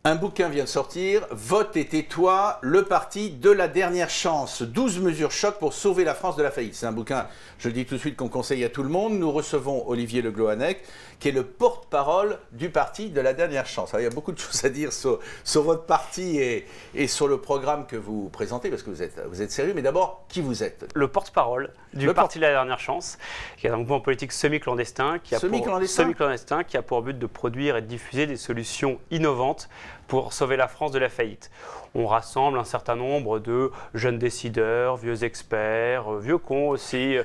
Un bouquin vient de sortir, Vote et tais-toi, le parti de la dernière chance. 12 mesures choc pour sauver la France de la faillite. C'est un bouquin, je le dis tout de suite, qu'on conseille à tout le monde. Nous recevons Olivier Le Gloanec, qui est le porte-parole du parti de la dernière chance. Alors, il y a beaucoup de choses à dire sur votre parti et sur le programme que vous présentez, parce que vous êtes sérieux. Mais d'abord, qui vous êtes? Le porte-parole du parti de la dernière chance, qui est un mouvement politique semi-clandestin, qui a pour but de produire et de diffuser des solutions innovantes pour sauver la France de la faillite. On rassemble un certain nombre de jeunes décideurs, vieux experts, vieux cons aussi,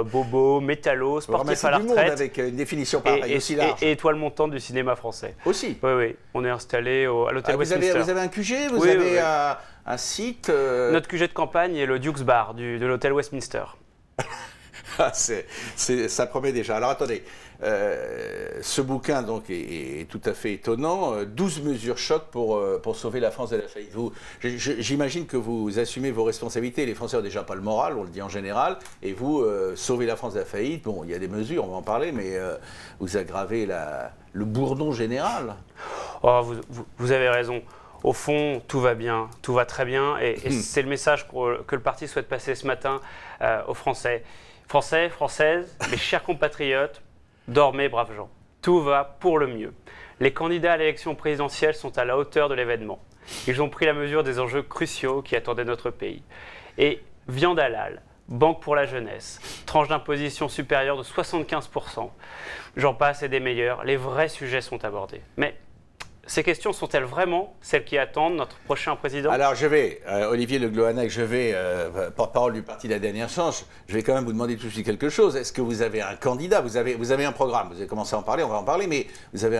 bobos, métallos, sportifs à la retraite. Avec une définition pareille, aussi large. Et étoiles montantes du cinéma français. Aussi? Oui, oui. On est installé à l'hôtel Westminster. Vous avez un QG? Vous avez un site? Notre QG de campagne est le Duke's Bar de l'hôtel Westminster. Ça promet déjà. Alors attendez, ce bouquin donc est tout à fait étonnant. 12 mesures choc pour sauver la France de la faillite. J'imagine que vous assumez vos responsabilités. Les Français n'ont déjà pas le moral, on le dit en général. Et vous, sauvez la France de la faillite. Bon, il y a des mesures, on va en parler, mais vous aggravez le bourdon général. Oh, vous avez raison. Au fond, tout va bien, tout va très bien. Et c'est le message que le parti souhaite passer ce matin aux Français. Français, Françaises, mes chers compatriotes, dormez, braves gens. Tout va pour le mieux. Les candidats à l'élection présidentielle sont à la hauteur de l'événement. Ils ont pris la mesure des enjeux cruciaux qui attendaient notre pays. Et viande halal, banque pour la jeunesse, tranche d'imposition supérieure de 75%, j'en passe et des meilleurs, les vrais sujets sont abordés. Mais ces questions sont-elles vraiment celles qui attendent notre prochain président? Alors Olivier Le Gloanec, porte-parole du parti de la dernière chance, je vais quand même vous demander tout de suite quelque chose. Est-ce que vous avez un candidat? Vous avez un programme, vous avez commencé à en parler, on va en parler, mais vous avez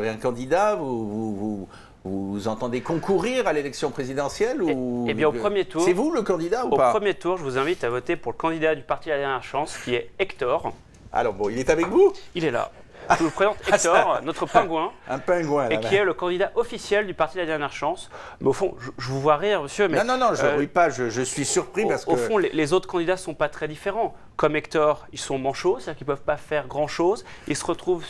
un candidat? Vous entendez concourir à l'élection présidentielle ou... Eh bien, au premier tour... C'est vous le candidat ou pas? Au premier tour, je vous invite à voter pour le candidat du parti de la dernière chance, qui est Hector. Alors bon, il est avec vous? Il est là. Je vous présente Hector, notre pingouin, un pingouin, là, et qui est le candidat officiel du parti de la dernière chance. Mais au fond, je vous vois rire, monsieur. Mais, non, je ne ris pas, je suis surpris parce que... Au fond, les autres candidats ne sont pas très différents. Comme Hector, ils sont manchots, c'est-à-dire qu'ils ne peuvent pas faire grand-chose. Ils se retrouvent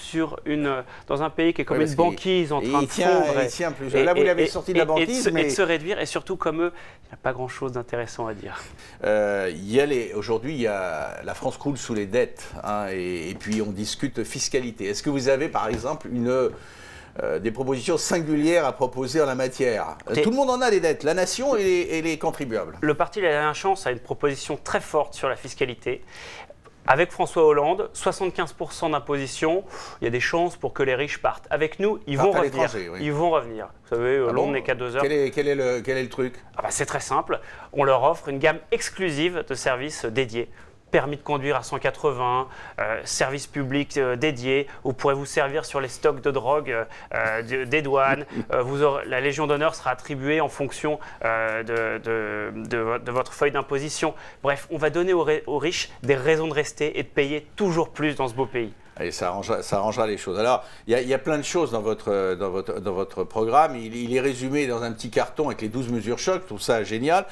dans un pays qui est comme une banquise en train de fondre. Il tient plus. Là, vous l'avez sorti de la banquise. Et de se réduire, et surtout, comme eux, il n'y a pas grand-chose d'intéressant à dire. Aujourd'hui, la France croule sous les dettes, hein, et puis on discute fiscalité. Est-ce que vous avez, par exemple, des propositions singulières à proposer en la matière? Tout le monde en a des dettes, la nation et les contribuables. Le parti de la dernière chance a une proposition très forte sur la fiscalité. Avec François Hollande, 75% d'imposition, il y a des chances pour que les riches partent. Avec nous, ils vont revenir. Oui. Ils vont revenir. Vous savez, Hollande n'est qu'à 2 heures. Quel est le truc? C'est très simple. On leur offre une gamme exclusive de services dédiés. Permis de conduire à 180, services publics dédiés, vous pourrez vous servir sur les stocks de drogue des douanes, la Légion d'honneur sera attribuée en fonction de votre feuille d'imposition. Bref, on va donner aux riches des raisons de rester et de payer toujours plus dans ce beau pays. Et ça arrangera les choses. Alors, il y a plein de choses dans votre programme. Il est résumé dans un petit carton avec les 12 mesures choc. Je trouve ça génial.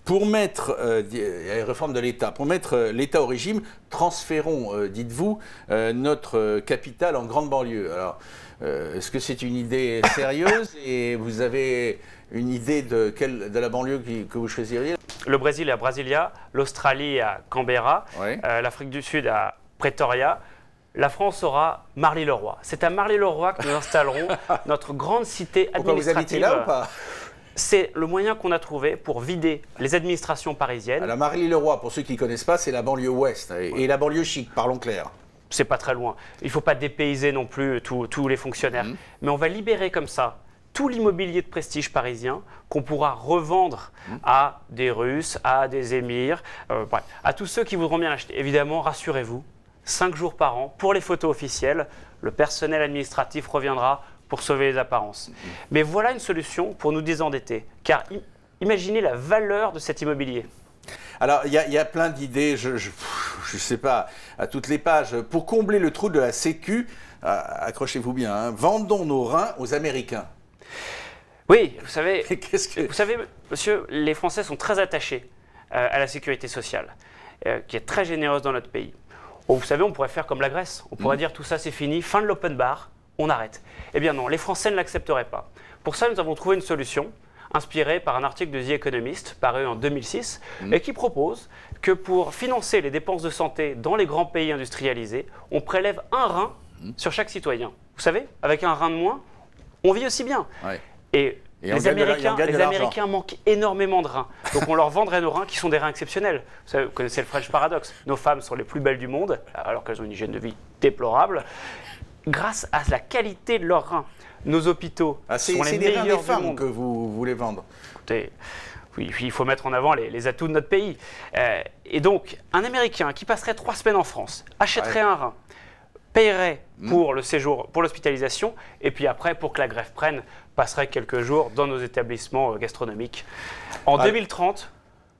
Pour mettre la réforme de l'État, pour mettre l'État au régime, transférons, dites-vous, notre capitale en grande banlieue. Alors, est-ce que c'est une idée sérieuse? Et vous avez une idée de la banlieue que vous choisiriez? Le Brésil est à Brasilia, l'Australie à Canberra, oui. L'Afrique du Sud à Pretoria. La France aura Marly-le-Roi. C'est à Marly-le-Roi que nous installerons notre grande cité administrative. Pourquoi vous habitez là ou pas? C'est le moyen qu'on a trouvé pour vider les administrations parisiennes. Alors Marly-le-Roi, pour ceux qui ne connaissent pas, c'est la banlieue ouest et la banlieue chic, parlons clair. C'est pas très loin. Il ne faut pas dépayser non plus tous les fonctionnaires. Mais on va libérer comme ça tout l'immobilier de prestige parisien qu'on pourra revendre à des Russes, à des émirs, bref, à tous ceux qui voudront bien l'acheter. Évidemment, rassurez-vous, 5 jours par an, pour les photos officielles, le personnel administratif reviendra pour sauver les apparences. Mais voilà une solution pour nous désendetter, car imaginez la valeur de cet immobilier. Alors, il y a plein d'idées, je sais pas, à toutes les pages. Pour combler le trou de la Sécu, accrochez-vous bien, hein, vendons nos reins aux Américains. Oui, vous savez, monsieur, les Français sont très attachés à la sécurité sociale, qui est très généreuse dans notre pays. Vous savez, on pourrait faire comme la Grèce. On pourrait dire tout ça c'est fini, fin de l'open bar, on arrête. Eh bien non, les Français ne l'accepteraient pas. Pour ça, nous avons trouvé une solution inspiré par un article de The Economist paru en 2006 et qui propose que pour financer les dépenses de santé dans les grands pays industrialisés, on prélève un rein sur chaque citoyen. Vous savez, avec un rein de moins, on vit aussi bien. Ouais. Et les Américains manquent énormément de reins. Donc on leur vendrait nos reins qui sont des reins exceptionnels. Vous savez, vous connaissez le French Paradox. Nos femmes sont les plus belles du monde, alors qu'elles ont une hygiène de vie déplorable, grâce à la qualité de leurs reins. Nos hôpitaux sont les meilleurs du monde. C'est des reins des femmes que vous voulez vendre. Écoutez, oui, il faut mettre en avant les atouts de notre pays. Et donc, un Américain qui passerait 3 semaines en France, achèterait un rein, paierait pour le séjour, pour l'hospitalisation, et puis après, pour que la greffe prenne, passerait quelques jours dans nos établissements gastronomiques. En 2030,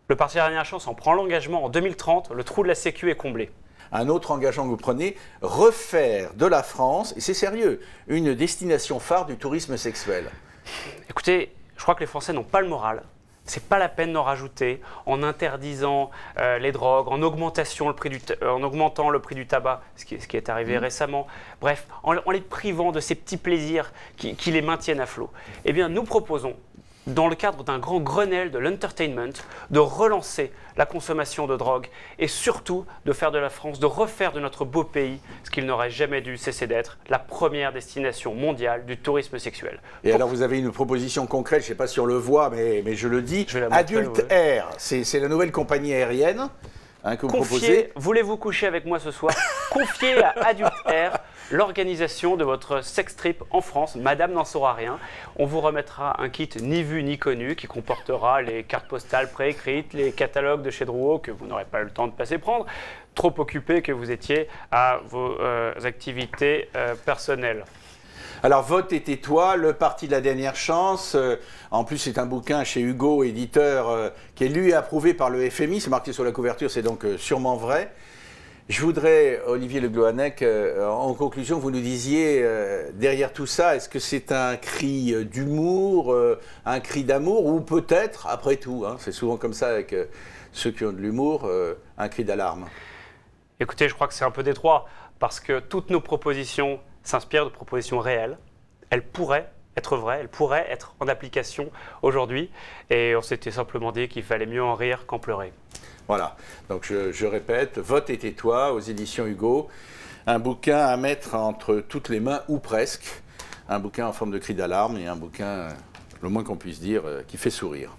le Parti La Dernière Chance en prend l'engagement. En 2030, le trou de la Sécu est comblé. Un autre engagement que vous prenez, refaire de la France, et c'est sérieux, une destination phare du tourisme sexuel. Écoutez, je crois que les Français n'ont pas le moral. C'est pas la peine d'en rajouter en interdisant les drogues, en augmentant le prix du tabac, ce qui est arrivé récemment. Bref, en les privant de ces petits plaisirs qui les maintiennent à flot. Eh bien, nous proposons, dans le cadre d'un grand Grenelle de l'entertainment, de relancer la consommation de drogue et surtout de faire de la France, de refaire de notre beau pays ce qu'il n'aurait jamais dû cesser d'être, la première destination mondiale du tourisme sexuel. Et alors vous avez une proposition concrète, je ne sais pas si on le voit, mais je le dis, Adult Air, c'est la nouvelle compagnie aérienne que vous proposez. Voulez-vous coucher avec moi ce soir? Confiez à Adult Air l'organisation de votre sex trip en France. Madame n'en saura rien. On vous remettra un kit ni vu ni connu qui comportera les cartes postales préécrites, les catalogues de chez Drouot que vous n'aurez pas eu le temps de passer prendre, trop occupé que vous étiez à vos activités personnelles. Alors, Vote et tais-toi, le Parti de la Dernière Chance. En plus, c'est un bouquin chez Hugo, éditeur, qui est lu et approuvé par le FMI. C'est marqué sur la couverture, c'est donc sûrement vrai. Je voudrais, Olivier Le Gloanec, en conclusion, vous nous disiez, derrière tout ça, est-ce que c'est un cri d'humour, un cri d'amour, ou peut-être, après tout, c'est souvent comme ça avec ceux qui ont de l'humour, un cri d'alarme? Écoutez, je crois que c'est un peu des trois, parce que toutes nos propositions s'inspirent de propositions réelles. Elles pourraient être vraies, elles pourraient être en application aujourd'hui, et on s'était simplement dit qu'il fallait mieux en rire qu'en pleurer. Voilà, donc je répète, Vote et tais-toi aux éditions Hugo, un bouquin à mettre entre toutes les mains, ou presque, un bouquin en forme de cri d'alarme et un bouquin, le moins qu'on puisse dire, qui fait sourire.